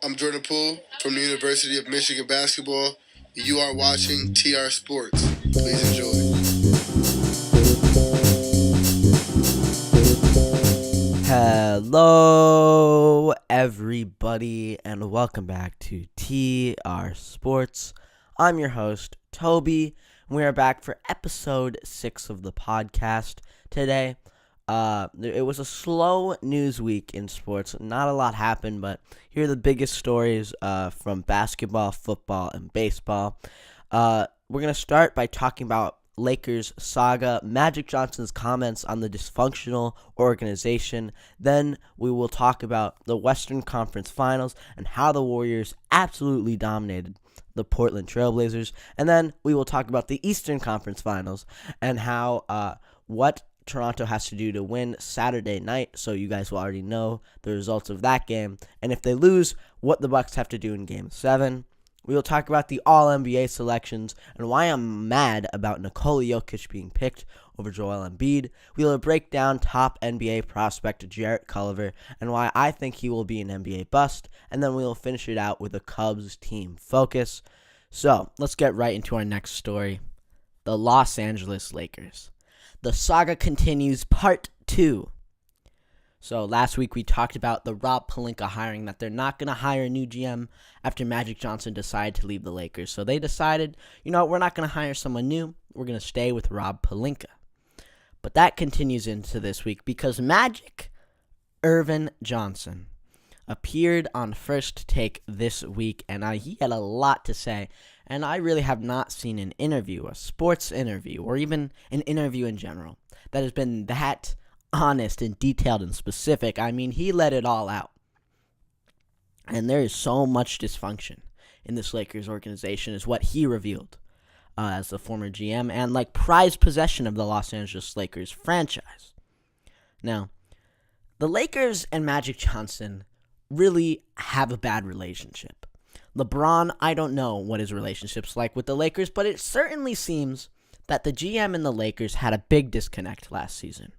I'm Jordan Poole from the University of Michigan Basketball. You are watching TR Sports. Please enjoy. Hello, everybody, and welcome back to TR Sports. I'm your host, Toby, and we are back for episode 6 of the podcast today. It was a slow news week in sports. Not a lot happened, but here are the biggest stories from basketball, football, and baseball. We're going to start by talking about Lakers saga, Magic Johnson's comments on the dysfunctional organization. Then we will talk about the Western Conference Finals and how the Warriors absolutely dominated the Portland Trailblazers. And then we will talk about the Eastern Conference Finals and how what Toronto has to do to win Saturday night, so you guys will already know the results of that game. And if they lose, what the Bucks have to do in Game 7. We will talk about the All-NBA selections and why I'm mad about Nikola Jokic being picked over Joel Embiid. We will break down top NBA prospect Jarrett Culver and why I think he will be an NBA bust. And then we will finish it out with a Cubs team focus. So let's get right into our next story. The Los Angeles Lakers. The saga continues, part 2. So last week we talked about the Rob Pelinka hiring, that they're not going to hire a new GM after Magic Johnson decided to leave the Lakers. So they decided, we're not going to hire someone new. We're going to stay with Rob Pelinka. But that continues into this week because Magic Earvin Johnson appeared on First Take this week, and he had a lot to say. And I really have not seen an interview, a sports interview, or even an interview in general, that has been that honest and detailed and specific. I mean, he let it all out. And there is so much dysfunction in this Lakers organization, is what he revealed as the former GM and prized possession of the Los Angeles Lakers franchise. Now, the Lakers and Magic Johnson really have a bad relationship. LeBron, I don't know what his relationship's like with the Lakers, but it certainly seems that the GM and the Lakers had a big disconnect last season.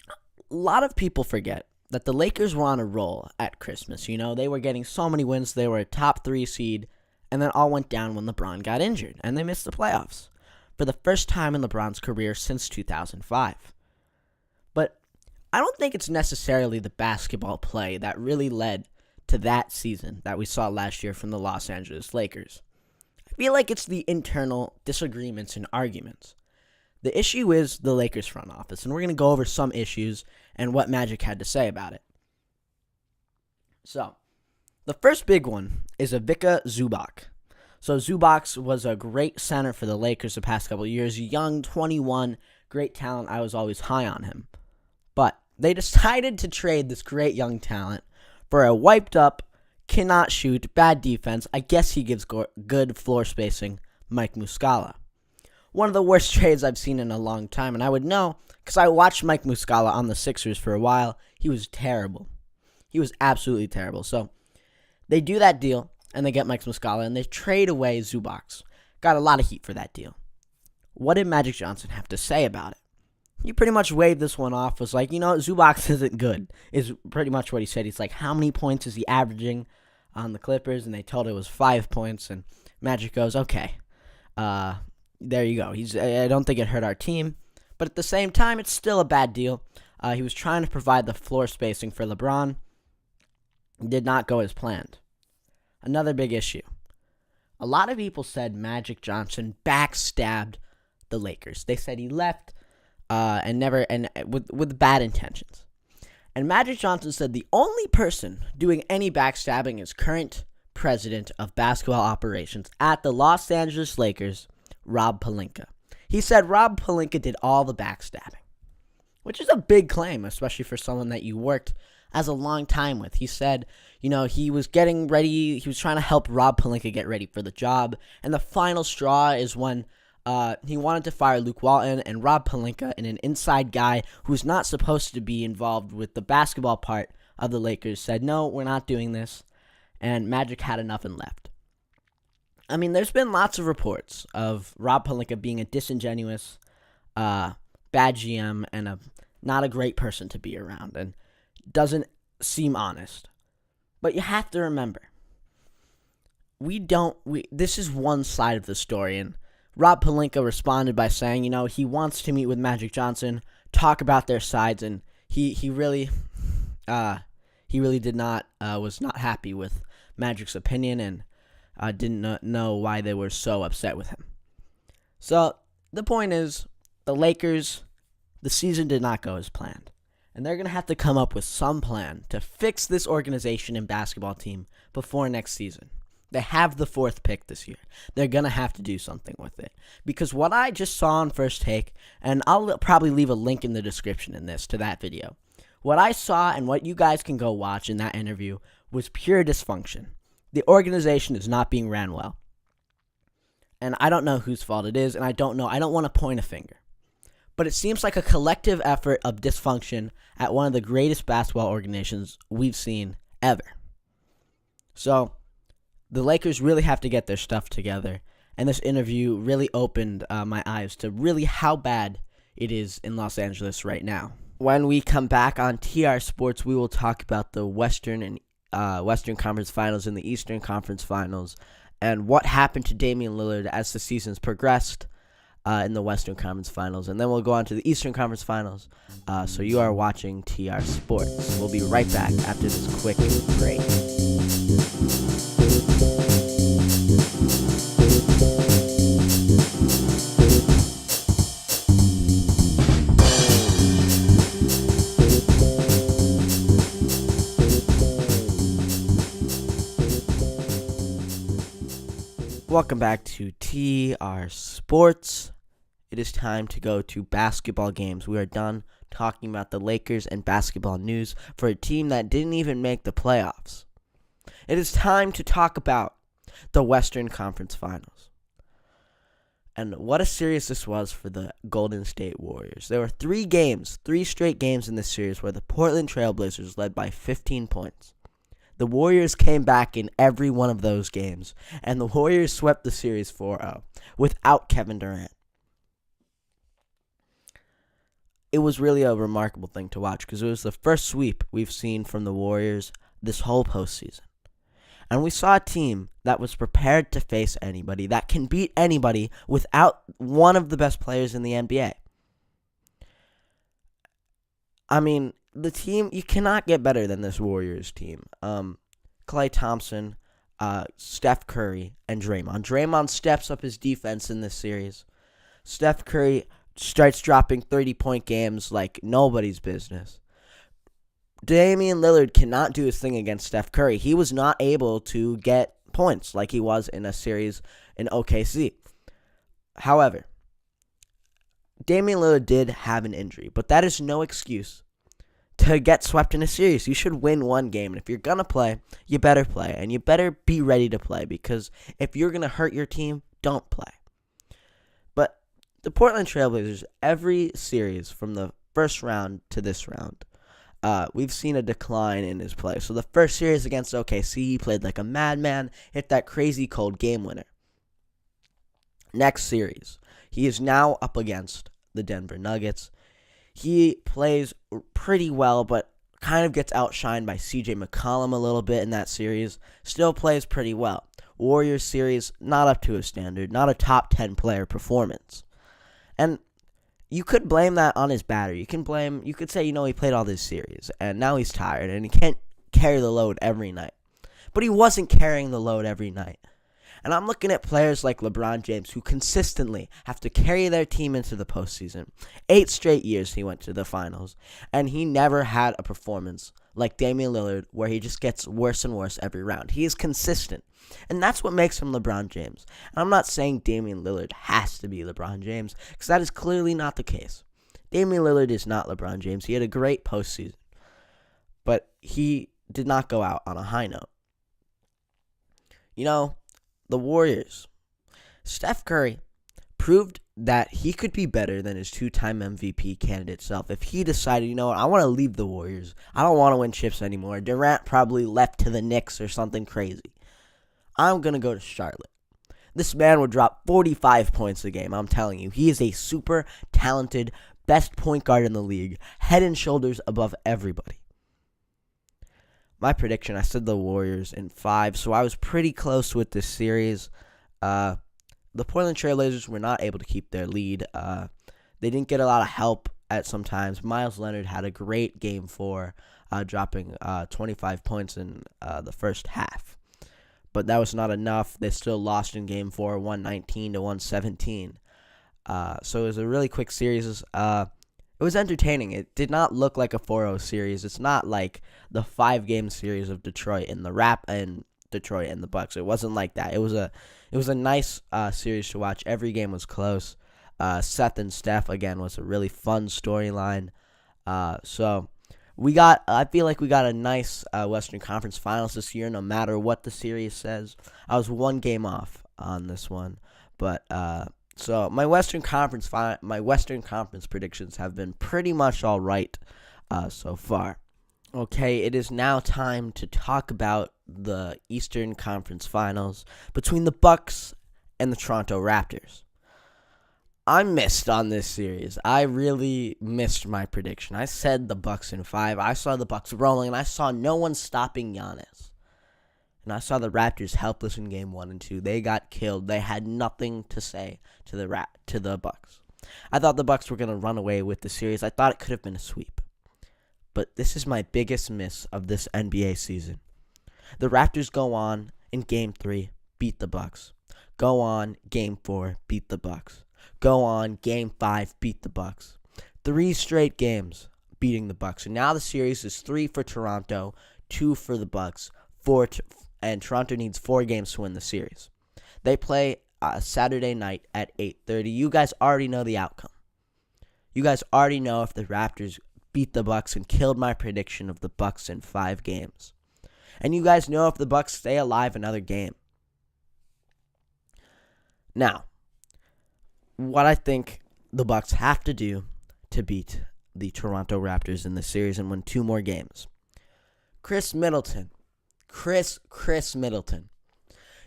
A lot of people forget that the Lakers were on a roll at Christmas. They were getting so many wins. They were a top 3 seed, and then all went down when LeBron got injured, and they missed the playoffs for the first time in LeBron's career since 2005. But I don't think it's necessarily the basketball play that really led to that season that we saw last year from the Los Angeles Lakers. I feel like it's the internal disagreements and arguments. The issue is the Lakers front office, and we're going to go over some issues and what Magic had to say about it. So, the first big one is Ivica Zubac. So, Zubac was a great center for the Lakers the past couple of years. Young, 21, great talent. I was always high on him. But they decided to trade this great young talent for a wiped-up, cannot shoot, bad defense. I guess he gives good floor spacing, Mike Muscala. One of the worst trades I've seen in a long time, and I would know because I watched Mike Muscala on the Sixers for a while. He was terrible. He was absolutely terrible. So they do that deal, and they get Mike Muscala, and they trade away Zubac. Got a lot of heat for that deal. What did Magic Johnson have to say about it? He pretty much waved this one off, was like, Zubac isn't good, is pretty much what he said. He's like, how many points is he averaging on the Clippers? And they told it was 5 points, and Magic goes, okay, there you go. I don't think it hurt our team, but at the same time, it's still a bad deal. He was trying to provide the floor spacing for LeBron. It did not go as planned. Another big issue. A lot of people said Magic Johnson backstabbed the Lakers. They said he left with bad intentions. And Magic Johnson said the only person doing any backstabbing is current president of basketball operations at the Los Angeles Lakers, Rob Pelinka. He said Rob Pelinka did all the backstabbing, which is a big claim, especially for someone that you worked as a long time with. He said, he was getting ready. He was trying to help Rob Pelinka get ready for the job. And the final straw is when he wanted to fire Luke Walton, and Rob Pelinka, and an inside guy who's not supposed to be involved with the basketball part of the Lakers, said, no, we're not doing this. And Magic had enough and left. I mean, there's been lots of reports of Rob Pelinka being a disingenuous, bad GM and not a great person to be around, and doesn't seem honest. But you have to remember, this is one side of the story, and Rob Pelinka responded by saying, he wants to meet with Magic Johnson, talk about their sides, and he really was not happy with Magic's opinion and didn't know why they were so upset with him. So the point is, the Lakers, the season did not go as planned, and they're going to have to come up with some plan to fix this organization and basketball team before next season. They have the 4th pick this year. They're going to have to do something with it. Because what I just saw on First Take, and I'll probably leave a link in the description to that video. What I saw and what you guys can go watch in that interview was pure dysfunction. The organization is not being ran well. And I don't know whose fault it is, and I don't want to point a finger. But it seems like a collective effort of dysfunction at one of the greatest basketball organizations we've seen ever. So the Lakers really have to get their stuff together, and this interview really opened my eyes to really how bad it is in Los Angeles right now. When we come back on TR Sports, we will talk about the Western Conference Finals and the Eastern Conference Finals, and what happened to Damian Lillard as the seasons progressed in the Western Conference Finals, and then we'll go on to the Eastern Conference Finals. So you are watching TR Sports. We'll be right back after this quick break. Welcome back to TR Sports. It is time to go to basketball games. We are done talking about the Lakers and basketball news for a team that didn't even make the playoffs. It is time to talk about the Western Conference Finals. And what a series this was for the Golden State Warriors. There were 3 straight games in this series where the Portland Trail Blazers led by 15 points. The Warriors came back in every one of those games, and the Warriors swept the series 4-0 without Kevin Durant. It was really a remarkable thing to watch because it was the first sweep we've seen from the Warriors this whole postseason. And we saw a team that was prepared to face anybody, that can beat anybody without one of the best players in the NBA. I mean, the team, you cannot get better than this Warriors team. Klay Thompson, Steph Curry, and Draymond. Draymond steps up his defense in this series. Steph Curry starts dropping 30-point games like nobody's business. Damian Lillard cannot do his thing against Steph Curry. He was not able to get points like he was in a series in OKC. However, Damian Lillard did have an injury, but that is no excuse to get swept in a series. You should win one game, and if you're going to play, you better play, and you better be ready to play, because if you're going to hurt your team, don't play. But the Portland Trail Blazers, every series from the first round to this round, we've seen a decline in his play. So the first series against OKC, he played like a madman, hit that crazy cold game winner. Next series, he is now up against the Denver Nuggets. He plays pretty well, but kind of gets outshined by CJ McCollum a little bit in that series. Still plays pretty well. Warriors series, not up to his standard, not a top 10 player performance. And you could blame that on his battery. You could say, he played all this series, and now he's tired, and he can't carry the load every night. But he wasn't carrying the load every night. And I'm looking at players like LeBron James who consistently have to carry their team into the postseason. 8 straight years he went to the finals, and he never had a performance like Damian Lillard where he just gets worse and worse every round. He is consistent, and that's what makes him LeBron James. And I'm not saying Damian Lillard has to be LeBron James, because that is clearly not the case. Damian Lillard is not LeBron James. He had a great postseason, but he did not go out on a high note. The Warriors, Steph Curry proved that he could be better than his 2-time MVP candidate self if he decided, I want to leave the Warriors. I don't want to win chips anymore. Durant probably left to the Knicks or something crazy. I'm going to go to Charlotte. This man would drop 45 points a game, I'm telling you. He is a super talented, best point guard in the league, head and shoulders above everybody. my prediction, I said the Warriors in 5, so I was pretty close with this series. The Portland Trail Blazers were not able to keep their lead. They didn't get a lot of help at some times. Miles Leonard had a great Game 4, dropping 25 points in the first half. But that was not enough. They still lost in Game 4, 119 to 117. So it was a really quick series. It was entertaining. It did not look like a 4-0 series. It's not like the 5-game series of Detroit and Detroit and the Bucks. It wasn't like that. It was a nice series to watch. Every game was close. Seth and Steph again was a really fun storyline. So I feel like we got a nice Western Conference Finals this year, no matter what the series says. I was 1 game off on this one, but so my Western Conference predictions have been pretty much all right so far. Okay, it is now time to talk about the Eastern Conference Finals between the Bucks and the Toronto Raptors. I missed on this series. I really missed my prediction. I said the Bucks in 5. I saw the Bucks rolling, and I saw no one stopping Giannis. And I saw the Raptors helpless in Game 1 and 2. They got killed. They had nothing to say to the Bucks. I thought the Bucks were going to run away with the series. I thought it could have been a sweep. But this is my biggest miss of this NBA season. The Raptors go on in Game 3, beat the Bucks. Go on Game 4, beat the Bucks. Go on Game 5, beat the Bucks. 3 straight games beating the Bucks. And now the series is 3 for Toronto, 2 for the Bucks, and Toronto needs 4 games to win the series. They play Saturday night at 8:30. You guys already know the outcome. You guys already know if the Raptors beat the Bucks and killed my prediction of the Bucks in 5 games. And you guys know if the Bucks stay alive another game. Now, what I think the Bucks have to do to beat the Toronto Raptors in this series and win 2 more games. Chris Middleton.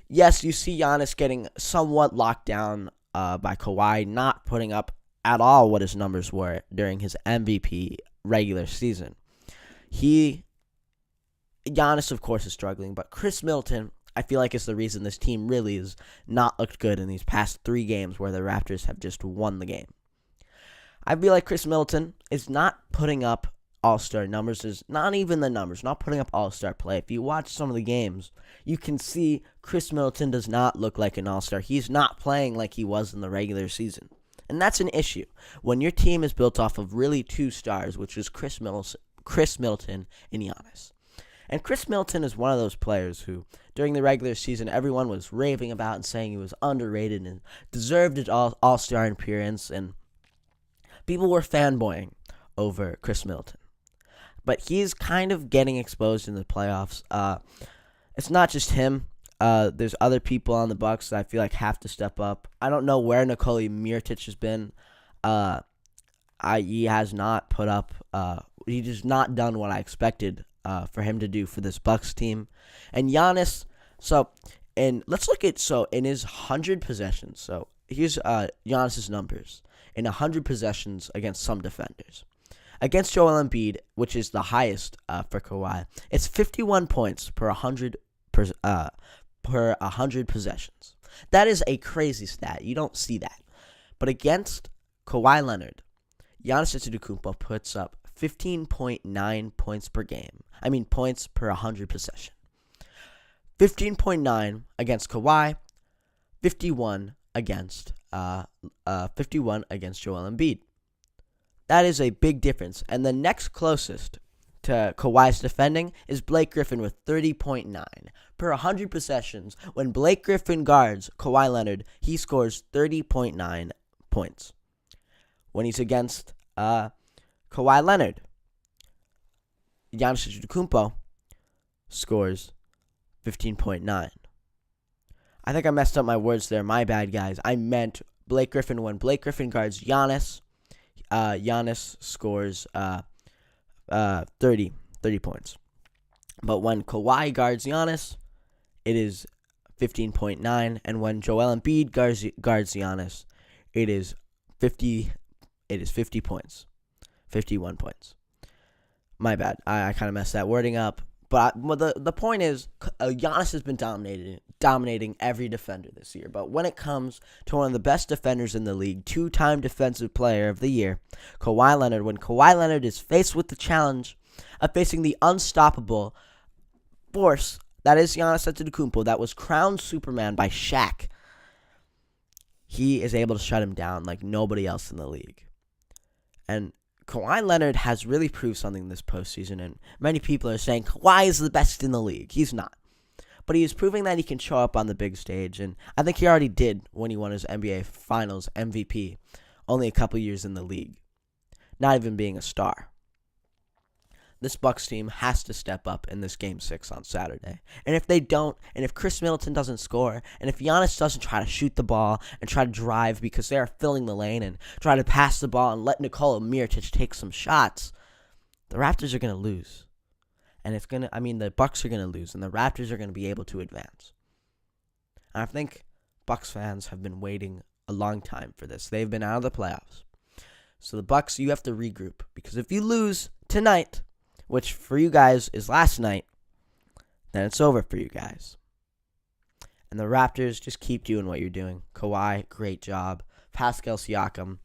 Yes, you see Giannis getting somewhat locked down by Kawhi, not putting up at all what his numbers were during his MVP regular season. Giannis, of course, is struggling, but Chris Middleton, I feel like, is the reason this team really has not looked good in these past 3 games where the Raptors have just won the game. I feel like Chris Middleton is not putting up all-star numbers, is not even the numbers, not putting up all-star play. If you watch some of the games, you can see Chris Middleton does not look like an all-star. He's not playing like he was in the regular season. And that's an issue. When your team is built off of really 2 stars, which is Chris Middleton and Giannis. And Chris Middleton is one of those players who, during the regular season, everyone was raving about and saying he was underrated and deserved an all-star appearance, and people were fanboying over Chris Middleton. But he's kind of getting exposed in the playoffs. It's not just him. There's other people on the Bucks that I feel like have to step up. I don't know where Nikola Mirotic has been. He has not put up. He just not done what I expected for him to do for this Bucks team. And Giannis. Let's look at in his 100 possessions. So here's Giannis's numbers in 100 possessions against some defenders. Against Joel Embiid, which is the highest for Kawhi, it's 51 points per 100 possessions. That is a crazy stat. You don't see that. But against Kawhi Leonard, Giannis Antetokounmpo puts up 15.9 points per game. Points per 100 possession. 15.9 against Kawhi, 51 against Joel Embiid. That is a big difference. And the next closest to Kawhi's defending is Blake Griffin with 30.9 per 100 possessions. When Blake Griffin guards Kawhi Leonard, he scores 30.9 points. When he's against Kawhi Leonard, Giannis Antetokounmpo scores 15.9. I think I messed up my words there. My bad, guys. I meant Blake Griffin. When Blake Griffin guards Giannis, Giannis scores 30 points. But when Kawhi guards Giannis, it is 15.9. And when Joel Embiid guards Giannis, it is 50 points. 51 points. My bad. I kind of messed that wording up. But the point is, Giannis has been dominating every defender this year. But when it comes to one of the best defenders in the league, 2-time Defensive Player of the Year, Kawhi Leonard, when Kawhi Leonard is faced with the challenge of facing the unstoppable force that is Giannis Antetokounmpo, that was crowned Superman by Shaq, he is able to shut him down like nobody else in the league. And Kawhi Leonard has really proved something this postseason, and many people are saying Kawhi is the best in the league. He's not. But he is proving that he can show up on the big stage, and I think he already did when he won his NBA Finals MVP, only a couple years in the league, not even being a star. This Bucks team has to step up in this Game 6 on Saturday. And if they don't, and if Chris Middleton doesn't score, and if Giannis doesn't try to shoot the ball and try to drive because they are filling the lane and try to pass the ball and let Nikola Mirotic take some shots, the Raptors are going to lose. And the Bucks are going to lose, and the Raptors are going to be able to advance. And I think Bucks fans have been waiting a long time for this. They've been out of the playoffs. So the Bucks, you have to regroup, because if you lose tonight, which for you guys is last night, then it's over for you guys. And the Raptors, just keep doing what you're doing. Kawhi, great job. Pascal Siakam,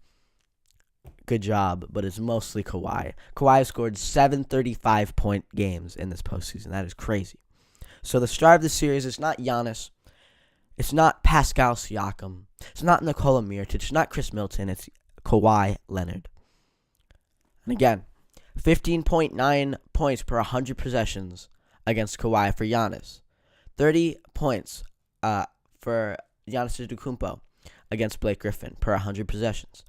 good job, but it's mostly Kawhi. Kawhi scored 7 35-point games in this postseason. That is crazy. So the star of the series is not Giannis. It's not Pascal Siakam. It's not Nikola Mirotic. It's not Chris Middleton. It's Kawhi Leonard. And again, 15.9 points per 100 possessions against Kawhi for Giannis. 30 points for Giannis Antetokounmpo against Blake Griffin per 100 possessions.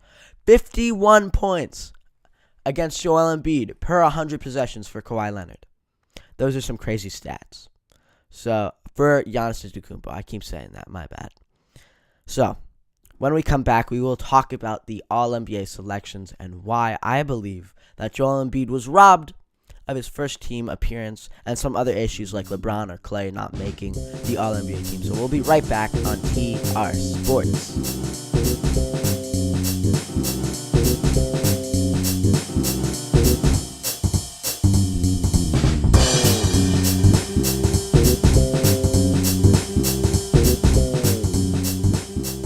51 points against Joel Embiid per 100 possessions for Kawhi Leonard. Those are some crazy stats. So, for Giannis Antetokounmpo, I keep saying that, my bad. So, when we come back, we will talk about the All-NBA selections and why I believe that Joel Embiid was robbed of his first team appearance and some other issues like LeBron or Clay not making the All-NBA team. So we'll be right back on TR Sports.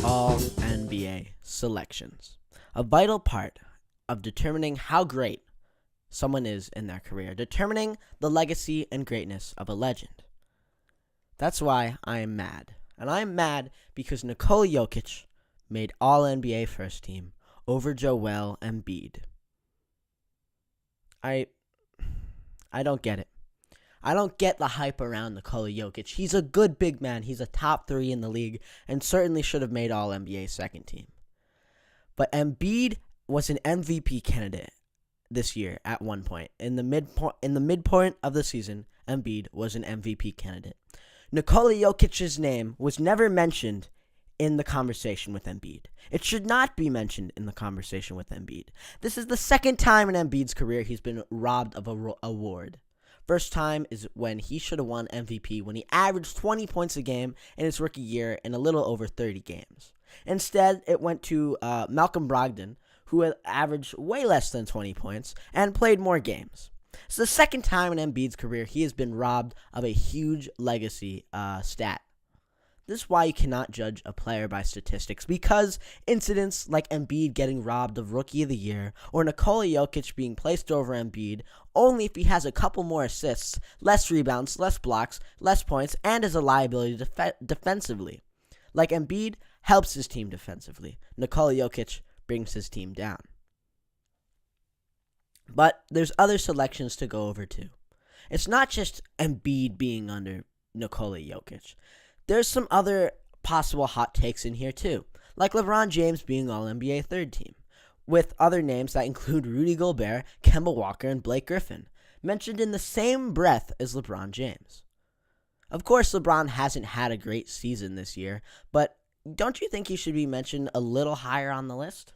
All-NBA selections. A vital part of determining how great someone is in their career, determining the legacy and greatness of a legend. That's why I am mad. And I am mad because Nikola Jokic made All-NBA first team over Joel Embiid. I don't get it. I don't get the hype around Nikola Jokic. He's a good big man. He's a top 3 in the league and certainly should have made All-NBA second team. But Embiid was an MVP candidate this year at one point. In the midpoint of the season, Embiid was an MVP candidate. Nikola Jokic's name was never mentioned in the conversation with Embiid. It should not be mentioned in the conversation with Embiid. This is the second time in Embiid's career he's been robbed of an award. First time is when he should have won MVP when he averaged 20 points a game in his rookie year in a little over 30 games. Instead, it went to Malcolm Brogdon, who had averaged way less than 20 points and played more games. It's the second time in Embiid's career he has been robbed of a huge legacy stat. This is why you cannot judge a player by statistics, because incidents like Embiid getting robbed of Rookie of the Year or Nikola Jokic being placed over Embiid only if he has a couple more assists, less rebounds, less blocks, less points, and is a liability defensively. Like Embiid helps his team defensively. Nikola Jokic brings his team down. But there's other selections to go over too. It's not just Embiid being under Nikola Jokic. There's some other possible hot takes in here too, like LeBron James being All-NBA third team, with other names that include Rudy Gobert, Kemba Walker, and Blake Griffin, mentioned in the same breath as LeBron James. Of course, LeBron hasn't had a great season this year, but don't you think he should be mentioned a little higher on the list?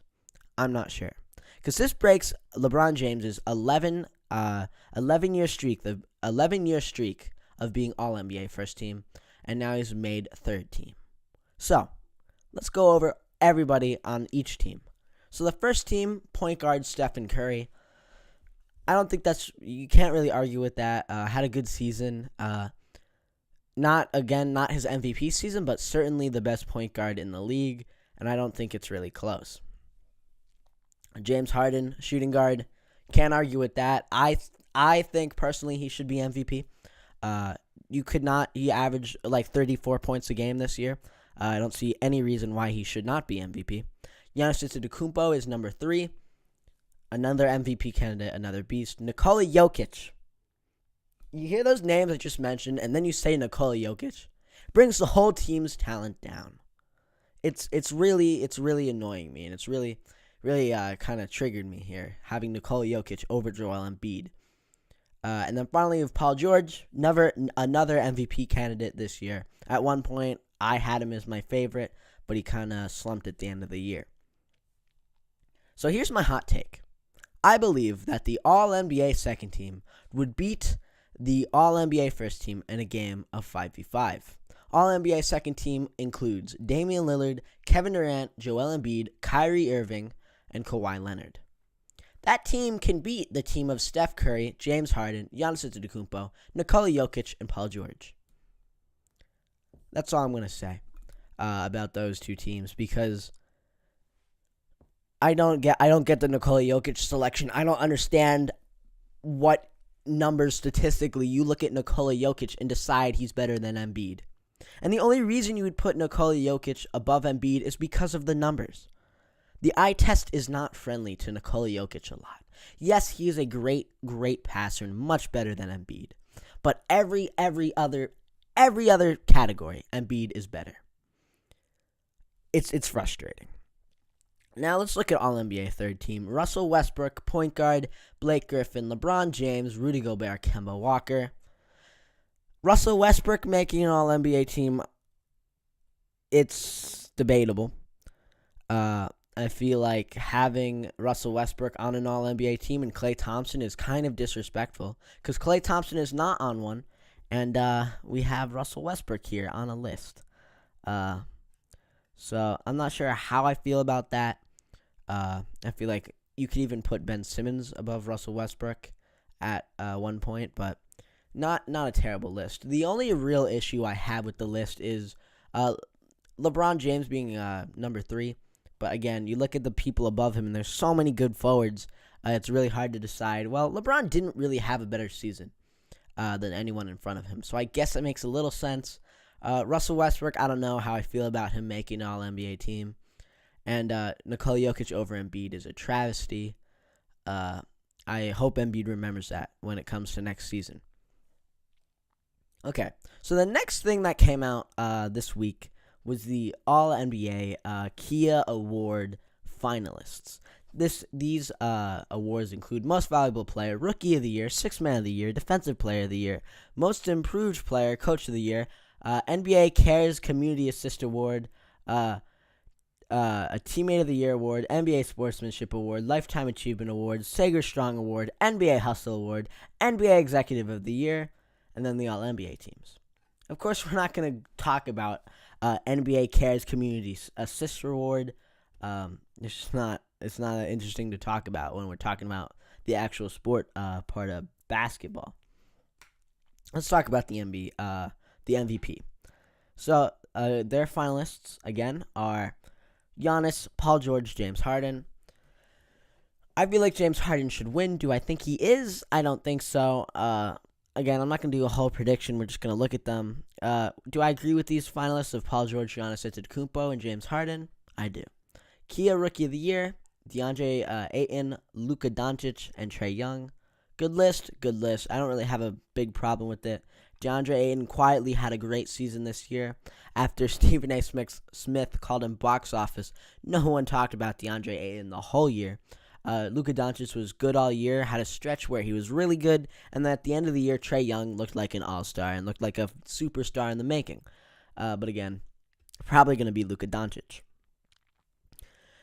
I'm not sure, because this breaks LeBron James's 11-year streak of being All-NBA first team, and now he's made third team. So, let's go over everybody on each team. So the first team, point guard Stephen Curry. I don't think you can't really argue with that. Had a good season. Not his MVP season, but certainly the best point guard in the league, and I don't think it's really close. James Harden, shooting guard, can't argue with that. I think personally he should be MVP. He averaged like 34 points a game this year. I don't see any reason why he should not be MVP. Giannis Antetokounmpo is number 3. Another MVP candidate, another beast. Nikola Jokic. You hear those names I just mentioned, and then you say Nikola Jokic. Brings the whole team's talent down. It's really annoying me, and it's really kind of triggered me here, having Nikola Jokic over Joel Embiid. And then finally, with Paul George, another MVP candidate this year. At one point, I had him as my favorite, but he kind of slumped at the end of the year. So here's my hot take. I believe that the All-NBA second team would beat the All-NBA first team in a game of 5v5. All-NBA second team includes Damian Lillard, Kevin Durant, Joel Embiid, Kyrie Irving, and Kawhi Leonard. That team can beat the team of Steph Curry, James Harden, Giannis Antetokounmpo, Nikola Jokic, and Paul George. That's all I'm going to say about those two teams, because I don't get the Nikola Jokic selection. I don't understand what numbers statistically you look at Nikola Jokic and decide he's better than Embiid. And the only reason you would put Nikola Jokic above Embiid is because of the numbers. The eye test is not friendly to Nikola Jokic a lot. Yes, he is a great passer and much better than Embiid. But every other category, Embiid is better. It's frustrating. Now let's look at All-NBA third team. Russell Westbrook, point guard, Blake Griffin, LeBron James, Rudy Gobert, Kemba Walker. Russell Westbrook making an All-NBA team, it's debatable. I feel like having Russell Westbrook on an All-NBA team and Klay Thompson is kind of disrespectful, because Klay Thompson is not on one, and we have Russell Westbrook here on a list. So I'm not sure how I feel about that. I feel like you could even put Ben Simmons above Russell Westbrook at one point, but not a terrible list. The only real issue I have with the list is LeBron James being number 3. But again, you look at the people above him, and there's so many good forwards. It's really hard to decide. Well, LeBron didn't really have a better season than anyone in front of him, so I guess it makes a little sense. Russell Westbrook, I don't know how I feel about him making an All-NBA team. And Nikola Jokic over Embiid is a travesty. I hope Embiid remembers that when it comes to next season. Okay, so the next thing that came out this week was the All-NBA Kia Award finalists. These awards include Most Valuable Player, Rookie of the Year, Sixth Man of the Year, Defensive Player of the Year, Most Improved Player, Coach of the Year, NBA Cares Community Assist Award, a Teammate of the Year Award, NBA Sportsmanship Award, Lifetime Achievement Award, Sager Strong Award, NBA Hustle Award, NBA Executive of the Year, and then the All-NBA teams. Of course, we're not going to talk about NBA Cares Community Assist Award. It's not interesting to talk about when we're talking about the actual sport part of basketball. Let's talk about the MVP. So their finalists again are Giannis, Paul George, James Harden. I feel like James Harden should win. Do I think he is? I don't think so. Again, I'm not going to do a whole prediction. We're just going to look at them. Do I agree with these finalists of Paul George, Giannis Antetokounmpo, and James Harden? I do. Kia Rookie of the Year, DeAndre Ayton, Luka Doncic, and Trae Young. Good list. I don't really have a big problem with it. DeAndre Ayton quietly had a great season this year. After Stephen A. Smith called him box office, no one talked about DeAndre Ayton the whole year. Luka Doncic was good all year, had a stretch where he was really good, and then at the end of the year, Trae Young looked like an all-star and looked like a superstar in the making. But again, probably going to be Luka Doncic.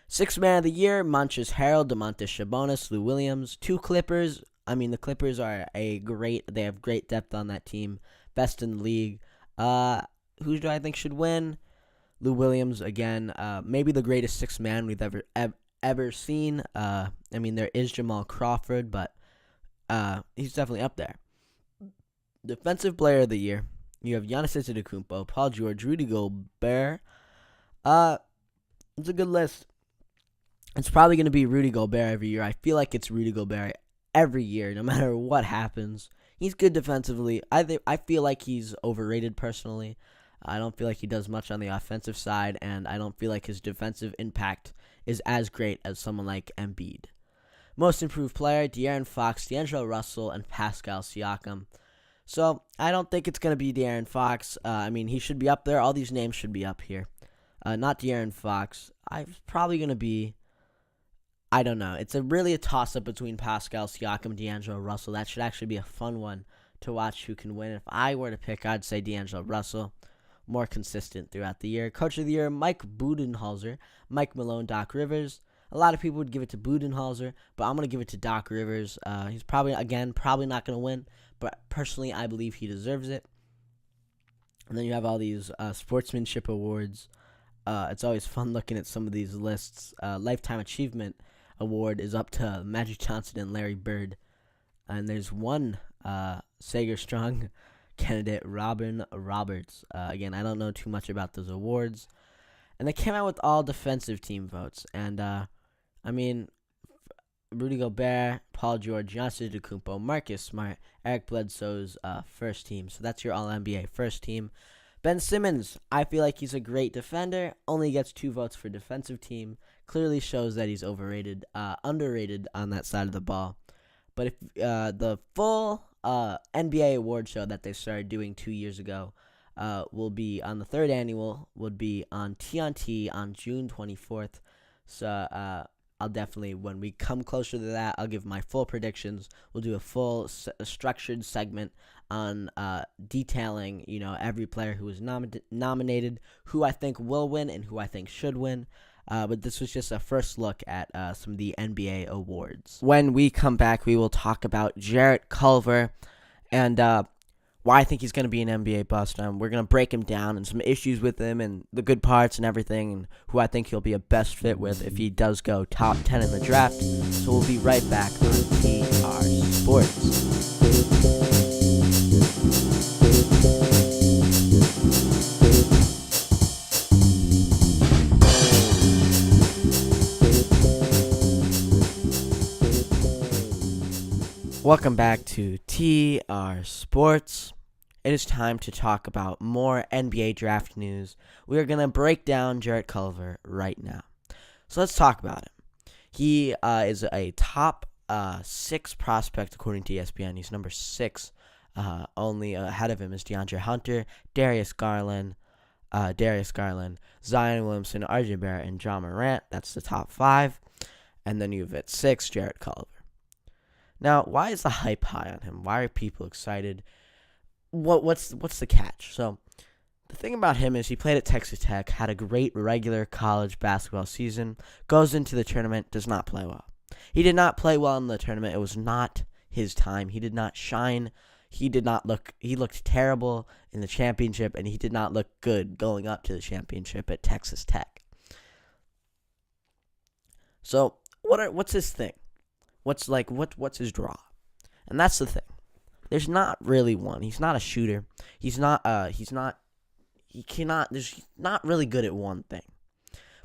Sixth Man of the Year, Montrezl Harrell, Domantas Sabonis, Lou Williams. Two Clippers. I mean, the Clippers are they have great depth on that team. Best in the league. Who do I think should win? Lou Williams, again, maybe the greatest sixth man we've ever seen. I mean, there is Jamal Crawford, but he's definitely up there. Defensive Player of the Year, you have Giannis Antetokounmpo, Paul George, Rudy Gobert. It's a good list. It's probably going to be Rudy Gobert every year. I feel like it's Rudy Gobert every year, no matter what happens. He's good defensively. I feel like he's overrated personally. I don't feel like he does much on the offensive side, and I don't feel like his defensive impact is as great as someone like Embiid. Most Improved Player, De'Aaron Fox, D'Angelo Russell, and Pascal Siakam. So I don't think it's going to be De'Aaron Fox. He should be up there. All these names should be up here. Not De'Aaron Fox. I'm probably going to be, I don't know. It's really a toss-up between Pascal Siakam and D'Angelo Russell. That should actually be a fun one to watch who can win. If I were to pick, I'd say D'Angelo Russell. More consistent throughout the year. Coach of the Year, Mike Budenholzer, Mike Malone, Doc Rivers. A lot of people would give it to Budenholzer, but I'm going to give it to Doc Rivers. He's probably not going to win, but personally, I believe he deserves it. And then you have all these sportsmanship awards. It's always fun looking at some of these lists. Lifetime Achievement Award is up to Magic Johnson and Larry Bird. And there's one Saga Strong candidate, Robin Roberts. Again, I don't know too much about those awards. And they came out with all defensive team votes. And, Rudy Gobert, Paul George, Giannis Antetokounmpo, Marcus Smart, Eric Bledsoe's first team. So that's your All-NBA first team. Ben Simmons, I feel like he's a great defender. Only gets 2 votes for defensive team. Clearly shows that he's underrated on that side of the ball. But if the full NBA award show that they started doing 2 years ago will be on the 3rd annual, would be on TNT on June 24th. So I'll definitely, when we come closer to that, I'll give my full predictions. We'll do a full structured segment on detailing, every player who was nominated, who I think will win, and who I think should win. But this was just a first look at some of the NBA awards. When we come back, we will talk about Jarrett Culver and why I think he's going to be an NBA bust. We're going to break him down and some issues with him and the good parts and everything, and who I think he'll be a best fit with if he does go top 10 in the draft. So we'll be right back with TR Sports. Welcome back to TR Sports. It is time to talk about more NBA draft news. We are going to break down Jarrett Culver right now. So let's talk about him. He is a top 6 prospect according to ESPN. He's number 6. Only ahead of him is DeAndre Hunter, Darius Garland, Zion Williamson, RJ Barrett, and John Morant. That's the top 5. And then you have at 6, Jarrett Culver. Now, why is the hype high on him? Why are people excited? What's the catch? So, the thing about him is he played at Texas Tech, had a great regular college basketball season, goes into the tournament, does not play well. He did not play well in the tournament. It was not his time. He did not shine. He looked terrible in the championship, and he did not look good going up to the championship at Texas Tech. So, what's his thing? What's his draw? And that's the thing. There's not really one. He's not a shooter. He's not really good at one thing.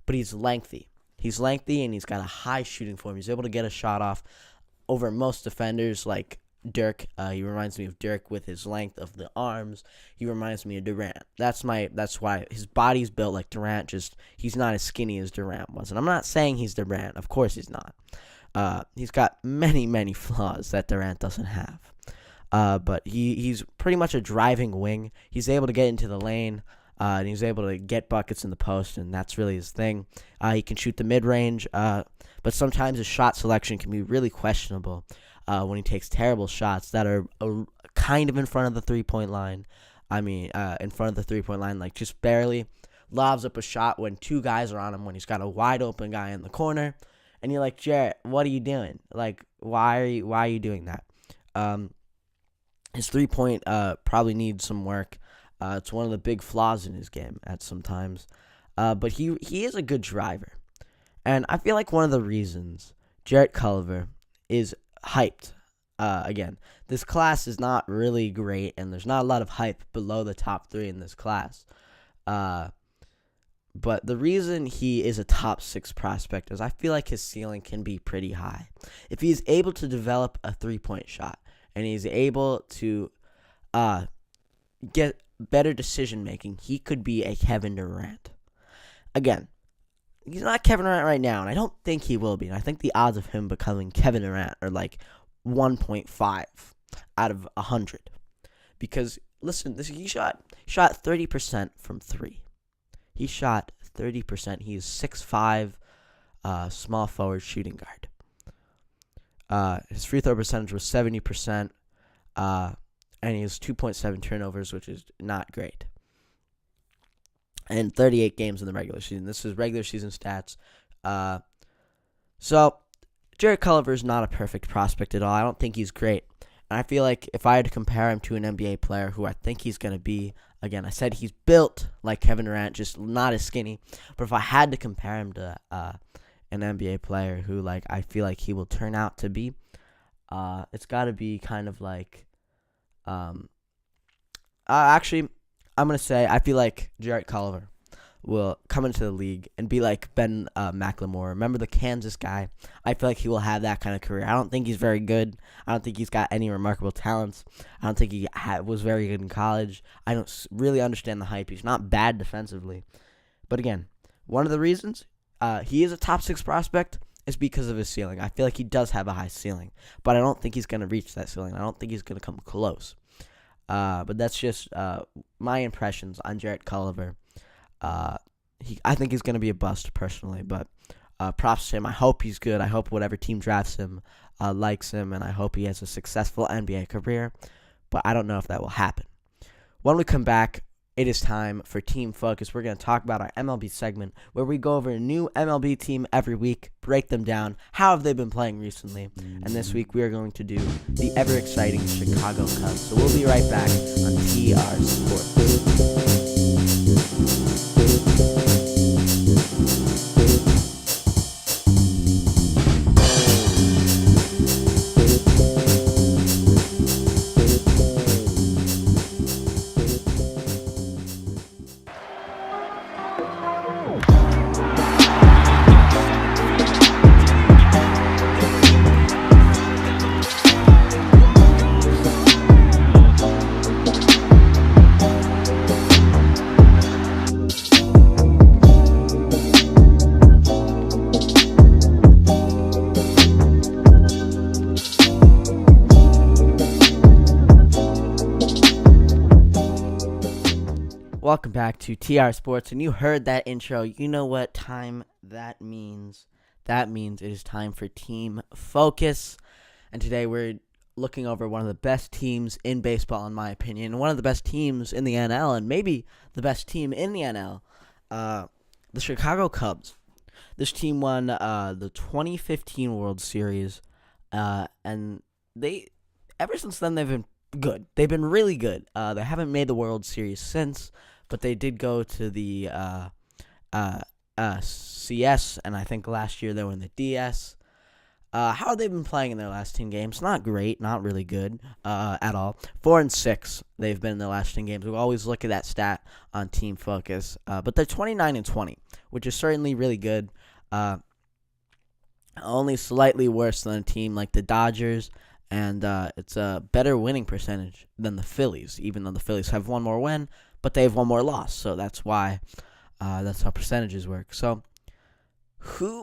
But he's lengthy. He's lengthy and he's got a high shooting form. He's able to get a shot off over most defenders like Dirk. He reminds me of Dirk with his length of the arms. He reminds me of Durant. That's why his body's built like Durant, just he's not as skinny as Durant was. And I'm not saying he's Durant. Of course he's not. He's got many, many flaws that Durant doesn't have. But he's pretty much a driving wing. He's able to get into the lane, and he's able to get buckets in the post, and that's really his thing. He can shoot the mid-range, but sometimes his shot selection can be really questionable when he takes terrible shots that are kind of in front of the three-point line. In front of the three-point line, like just barely. Lobs up a shot when 2 guys are on him, when he's got a wide-open guy in the corner. And you're like, Jarrett, what are you doing? Like, why are you doing that? His 3-point probably needs some work. It's one of the big flaws in his game at some times. But he is a good driver. And I feel like one of the reasons Jarrett Culver is hyped again, this class is not really great, and there's not a lot of hype below the top 3 in this class. But the reason he is a top 6 prospect is I feel like his ceiling can be pretty high. If he's able to develop a 3-point shot and he's able to get better decision making, he could be a Kevin Durant. Again, he's not Kevin Durant right now, and I don't think he will be. And I think the odds of him becoming Kevin Durant are like 1.5 out of 100. Because listen, he shot 30% from 3. He shot 30%. He's 6'5", small forward shooting guard. His free throw percentage was 70%, and he has 2.7 turnovers, which is not great. And 38 games in the regular season. This is regular season stats. So, Jarrett Culver is not a perfect prospect at all. I don't think he's great. And I feel like if I had to compare him to an NBA player who I think he's going to be, again, I said he's built like Kevin Durant, just not as skinny. But if I had to compare him to an NBA player who, like, I feel like he will turn out to be, it's got to be kind of like, actually, I'm going to say I feel like Jarrett Culver will come into the league and be like Ben McLemore. Remember the Kansas guy? I feel like he will have that kind of career. I don't think he's very good. I don't think he's got any remarkable talents. I don't think he was very good in college. I don't really understand the hype. He's not bad defensively. But again, one of the reasons he is a top 6 prospect is because of his ceiling. I feel like he does have a high ceiling, but I don't think he's going to reach that ceiling. I don't think he's going to come close. But that's just my impressions on Jarrett Culver. I think he's going to be a bust personally, but props to him. I hope he's good. I hope whatever team drafts him likes him, and I hope he has a successful NBA career, but I don't know if that will happen. When we come back, it is time for Team Focus. We're going to talk about our MLB segment where we go over a new MLB team every week, break them down, how have they been playing recently, and this week we are going to do the ever-exciting Chicago Cubs. So we'll be right back on TR Sports. Welcome back to TR Sports, and you heard that intro. You know what time that means. That means it is time for Team Focus, and today we're looking over one of the best teams in baseball, in my opinion, one of the best teams in the NL, and maybe the best team in the NL, the Chicago Cubs. This team won the 2015 World Series, and ever since then, they've been good. They've been really good. They haven't made the World Series since, but they did go to the CS, and I think last year they were in the DS. How have they been playing in their last 10 games? Not great, not really good at all. 4-6 they've been in their last 10 games. We always look at that stat on Team Focus, but they're 29-20, which is certainly really good. Only slightly worse than a team like the Dodgers. And it's a better winning percentage than the Phillies, even though the Phillies have one more win, but they have one more loss. So that's why that's how percentages work. So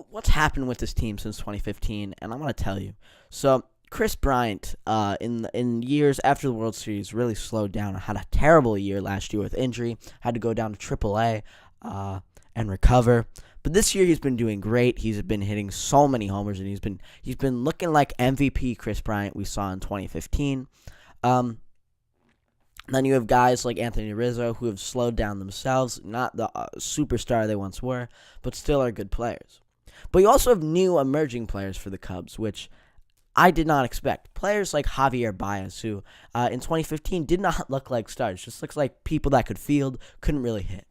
what's happened with this team since 2015? And I'm going to tell you. So Chris Bryant, in years after the World Series, really slowed down. Had a terrible year last year with injury. Had to go down to AAA and recover. But this year he's been doing great. He's been hitting so many homers, and he's been looking like MVP Chris Bryant we saw in 2015. Then you have guys like Anthony Rizzo who have slowed down themselves, not the superstar they once were, but still are good players. But you also have new emerging players for the Cubs, which I did not expect. Players like Javier Baez, who in 2015 did not look like stars, just looks like people that could field, couldn't really hit.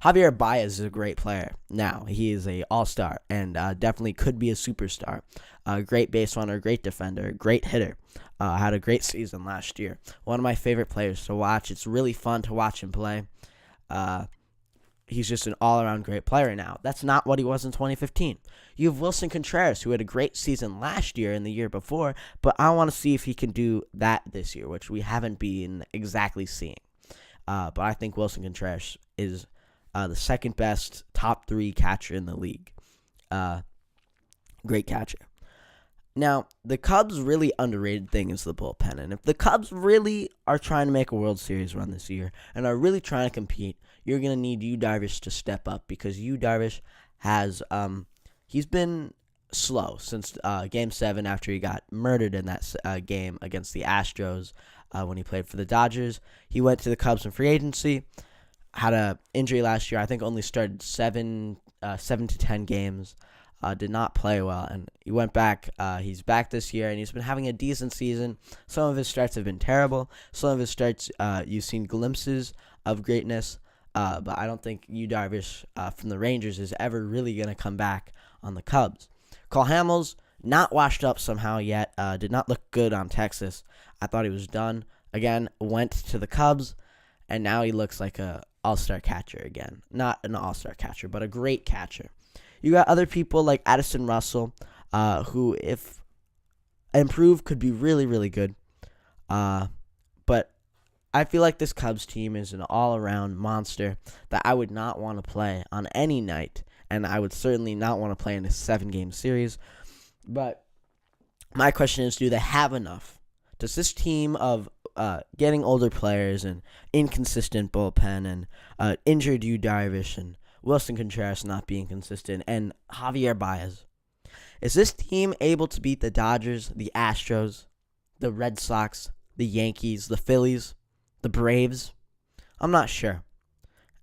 Javier Baez is a great player. Now, he is a all-star and definitely could be a superstar. Great base runner, great defender, great hitter. Had a great season last year. One of my favorite players to watch. It's really fun to watch him play. He's just an all-around great player now. That's not what he was in 2015. You have Wilson Contreras, who had a great season last year and the year before, but I want to see if he can do that this year, which we haven't been exactly seeing. But I think Wilson Contreras is the second best top 3 catcher in the league. Great catcher. Now, the Cubs' really underrated thing is the bullpen. And if the Cubs really are trying to make a World Series run this year and are really trying to compete, you're going to need Yu Darvish to step up, because Yu Darvish has he's been slow since Game 7 after he got murdered in that game against the Astros when he played for the Dodgers. He went to the Cubs in free agency, had an injury last year. I think only started 7 to 10 games. Did not play well, and he went back. He's back this year, and he's been having a decent season. Some of his starts have been terrible. Some of his starts, you've seen glimpses of greatness, but I don't think Yu Darvish from the Rangers is ever really going to come back on the Cubs. Cole Hamels, not washed up somehow yet. Did not look good on Texas. I thought he was done. Again, went to the Cubs, and now he looks like a all-star catcher again. Not an all-star catcher, but a great catcher. You got other people like Addison Russell, who, if improved, could be really, really good. But I feel like this Cubs team is an all-around monster that I would not want to play on any night, and I would certainly not want to play in a 7-game series. But my question is, do they have enough? Does this team of getting older players and inconsistent bullpen and injured Yu Darvish and Wilson Contreras not being consistent, and Javier Baez, is this team able to beat the Dodgers, the Astros, the Red Sox, the Yankees, the Phillies, the Braves? I'm not sure.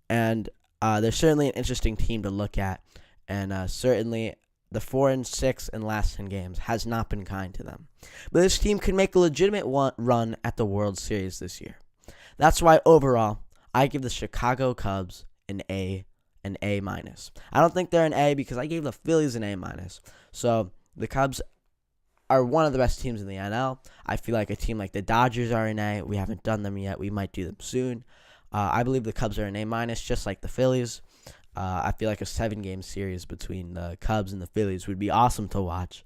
And they're certainly an interesting team to look at, and certainly the 4-6 in last 10 games has not been kind to them. But this team can make a legitimate run at the World Series this year. That's why overall, I give the Chicago Cubs an A. An A-. I don't think they're an A because I gave the Phillies an A-. So the Cubs are one of the best teams in the NL. I feel like a team like the Dodgers are an A. We haven't done them yet. We might do them soon. I believe the Cubs are an A-, just like the Phillies. I feel like a 7-game series between the Cubs and the Phillies would be awesome to watch.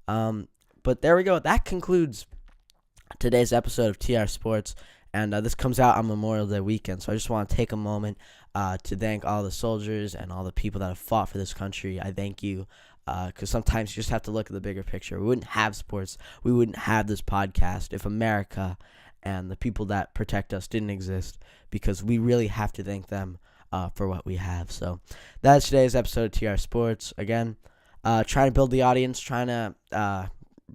But there we go. That concludes today's episode of TR Sports. And this comes out on Memorial Day weekend, so I just want to take a moment to thank all the soldiers and all the people that have fought for this country. I thank you, because sometimes you just have to look at the bigger picture. We wouldn't have sports. We wouldn't have this podcast if America and the people that protect us didn't exist, because we really have to thank them for what we have. So that's today's episode of TR Sports. Again, trying to build the audience, trying to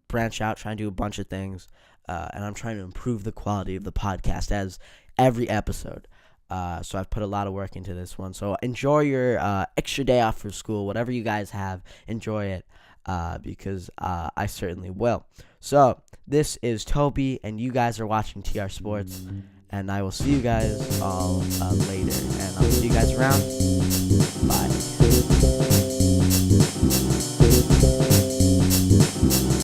branch out, trying to do a bunch of things. And I'm trying to improve the quality of the podcast as every episode. So I've put a lot of work into this one. So enjoy your extra day off for school. Whatever you guys have, enjoy it, because I certainly will. So this is Toby, and you guys are watching TR Sports. And I will see you guys all later. And I'll see you guys around. Bye.